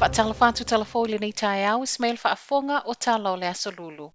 Whaatalawhatu talafo le nei tae au Ismail whaafonga o tala o le aso lulu.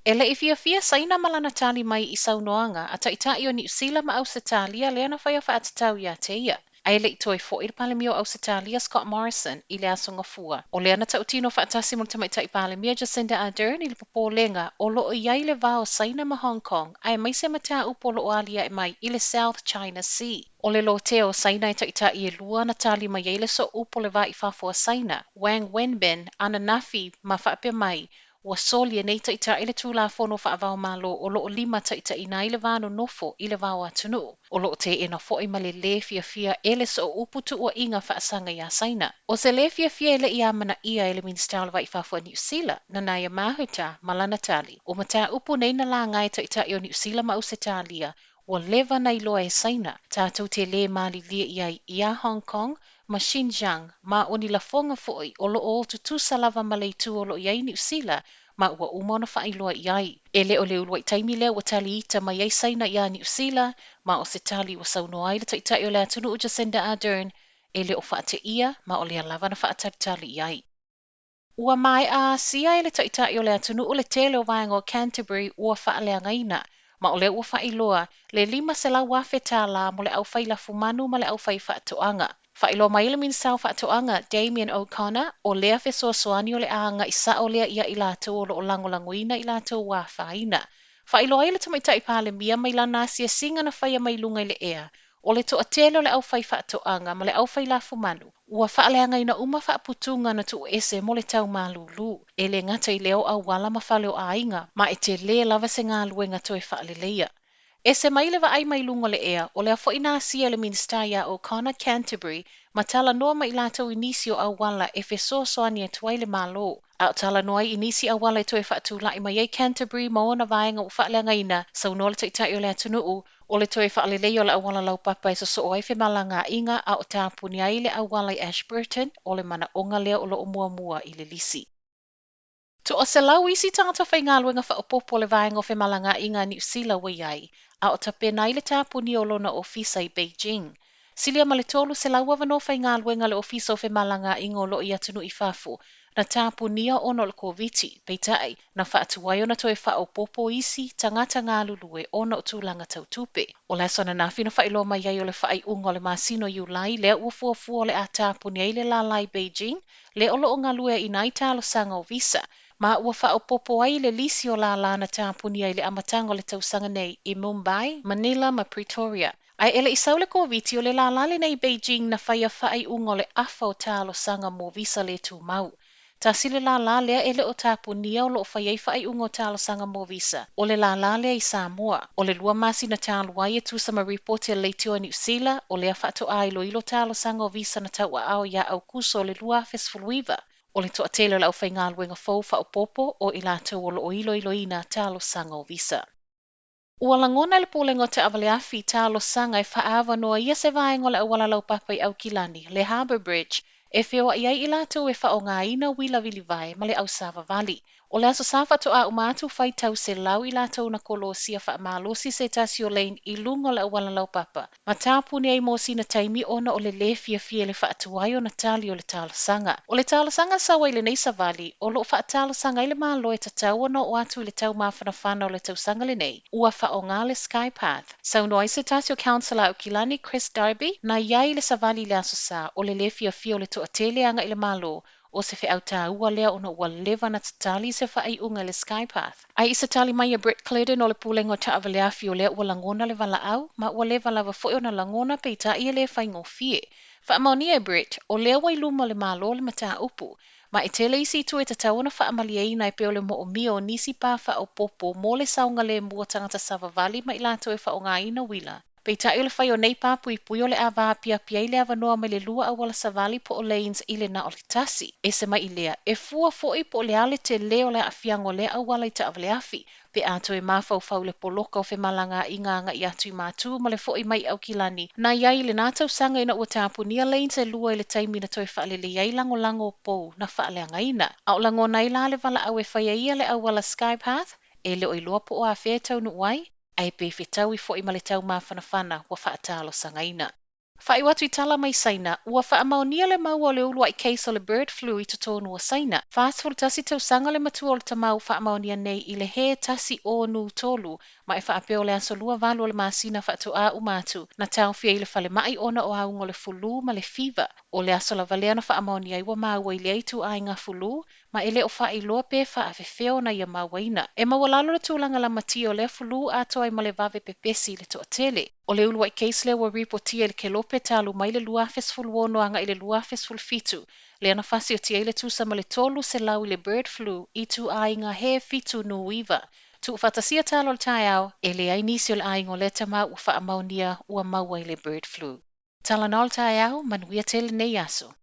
E le fiafia Saina malana tali mai I saunoanga a taitai o Niu Sila ma Ausitalia le ana whaia whaatatau ia te ia. Ai le itoi fo I le palemia o Ausitalia Scott Morrison I le aso ngafua. O le ana tautino whaatasi mo tamaitai palemia Jacinda Ardern I le popolenga o loo iai le vao Saina ma Hong Kong ai mai se mata upo loo alia e mai I le South China Sea. O le lo teo Saina I taitai e lua na tali mai ele so upo le va I fafua Saina, Wang Wenbin, Ananafi ma whaape mai, ua soli e nei taita I le tūla fono whaavao malo o loo lima taita I nai le vano nofo I le vao atunu. O loo te e na fo'i ma le fiafia e le so upu tu ua inga whaasanga ia Saina. O se fiafia e le ia mana ia e le minister wa I fafua Niu Sila, na nai mahuta malana tali. O mata upu nei na la ngai taita I o Niu Sila ma Ausitalia, ua lewa na iloa e Saina, tātou te le mali lia iai ia Hong Kong, ma Xinjiang, ma o ni la fonga fo'i o loo o tutu salava ma le itu o loo iai Niu Sila, ma ua umona whailoa iai. E le o le ulua I taimi lea ua tali ita ma iai Saina ia Niu Sila, ma o se tali ua sauno ai le taitai o le atunu o Jacinda Ardern, e le o whaate ia, ma o le alava na whaatari iai. Ua mai a sia e le taitai o le atunu o le tele o vaenga o Canterbury ua whaaleangaina, ma o le ua whailoa, le lima se lau wafe tā la mo le au whaila fumanu ma le au whai whaatoanga. Whailoa mai le minisau whaatoanga Damien O'Connor o lea fesoasoani o le aanga I sa o lea ia I lātou o lo o langolangoina I lātou wā whaina. Whailoa le tamaitai pāle mia mai lana asia singa na whaia mai lunga I le ea. O le toa tele o le au whai whaatoanga ma le au whai la fumanu. Ua whaaleangaina uma whaaputunga na tu ese mo le tau malulu. E le ngata I leo au wala ma whale o ainga, ma e te le lava se ngā luenga toi whaaleleia. E se mai le ai mai lungo le ea, o le a foina asia le minister ia o Connor Canterbury, ma tala noa mai lātou inisi o au wala e fesoasoani e tuai le malo. A o tala noa inisi au wala e toi whaatu lai mai ei Canterbury ma ona vaenga o whaaleangaina, sau noa le taitai o le atunuu, o le toi whaalelei o le au wala lau papa e so o ai femalagaiga a o tapunia I le au wala I Ashburton, o le mana onga lea o lo mua I le lisi. To o se lau isi tangata faigaluega Faaopoopo le vaenga o femalagaiga Niu Sila wa iai, a o tapena I le tapunia o lona ofisa I Beijing. Silia ma le tolu se lau avano faigaluega le ofisa o femalagaiga o loo I atunu I fafu, na tapunia ono le koviti, peitai, na whaatuai ona toe Faaopoopo isi tangata ngā lulue ono o tūlanga tautupe. O le asona nafi na whailo mai iai o le whai unga o le masino Iulai, lea ua fuafua le a tapunia I le lalai Beijing, le o loo ngā lue I nai talo sanga o visa, ma ua Faaopoopo ai le lisi o la lana tapunia I le amatanga o le tausanga nei I Mumbai, Manila ma Pretoria. Ai ele I saule koviti o le la lale nei Beijing na whaia whai unga o le afa o talo sanga mo visa le tu mau. Ta sile la la lea ele o tapunia o loo whai unga o talo sanga mo visa. O le la la lea I Samoa. O le lua masi na talo ai e tu sama report e leitio a Niu Sila o lea whaato a ilo talo sanga o visa na tau a au ia au kuso o le lua fesfuluiva. O le toa tele o lau whaingaluenga fau Faaopoopo o I lātou o loo ina talo sanga o visa. Ua Lagona le pōlenga o te awaleafi talo sanga e whaawa noa ia se vaenga o le awala lau papai au kilani, le Harbour Bridge, e whioa iai I lātou e whao ngā ina wila vilivae ma le au Sava Valley. O le aso safa to a umatu whai tau se lau I lātou na kolosia wha malosi se tasio lein I lungo le awala lau papa. Ma tāpuni ai mōsi na taimi ona o le fiafia le whaatuai o na tali o le talo sanga. O le talo sanga sawa I le Neisa Valley, o loo whaatalo sanga I le malo e tatau ona o atu I le tau mawhanawhana o le tau sanga le nei. Ua whao ngā le SkyPath. Sauno ai se tasio councillor o Kilani Chris Darby, na iai le savali le aso sa o le fiafia o le toa teleanga I le malo, o se whi au tā ua lea ona ua lewa na tatali se whai unga le SkyPath. Ai I se tali mai a Brett Clayton o le pūlenga o ta awaleafi o lea ua Lagona le valaau, ma ua lewa lava fo'i ona Lagona peita ia le whai ngofie. Whaamaunia e Brett, o lea wai luma le malo le mata upu, ma e tele isi tu e tatau ona whaamaliaina e peo le mo o mia o nisi pā Faaopoopo mo le saunga le mua tangata Sava Valley ma I lātou e whao ngā ina wila. Peita le whai o nei pāpui pui o le awa pia I le awanoa mai le lua awala savali po o lanes I le na o le tasi. E se mai I lea, e fua fo'i po le ale te leo le afiango le awala I ta awaleafi. Pe ato e mawhau le poloka o femalagaiga I atu I mātu ma le fo'i mai au kilani. Na iai le nātau sanga ina ua tapunia lanes e lua I le taimi na toi whaalele iai lango pou na whaaleangaina. A o Lagona I la le valaau e whaia ia le awala SkyPath, e leo I loa po o a whea tau nuai, ai pe whetau I fo'i ma le tau mawhanawhana wa whaatalo sangaina. Whai watu I tala mai Saina, ua whaamaonia le Maua o le ulu ai case o le bird flu I totonu o Saina. Whaasfulu tasi tausanga le matua o le tamau whaamaonia nei I le he tasi o nu tolu, ma e whaapeo le asolua valu o le masina whaatua umatu, na tau fia I le whale mai ona o aungo le fulu ma le fever. O le asola valea na whaamaonia iwa maua I le aitu ai ngā fulu, ma ele o wha iloa pe whaafefeo na ia mawaina. E mawalalo le tūlanga la mati o le fulu atoa I ma le vave pepesi le toatele. O le ulu ai case le wa ripotia le kelope talu mai le lua fesfulu ono anga I le lua fesfulu fitu. Le ana fasi o tia I le tusa ma le tolu se lau I le bird flu I tu ai ngā he fitu nuiva. Tu whatasia talo le tai au, e le ai nisi o le ai ngō le tama ua whaamaunia ua maua I le bird flu. Tala nol tai au, manuia tele nei aso.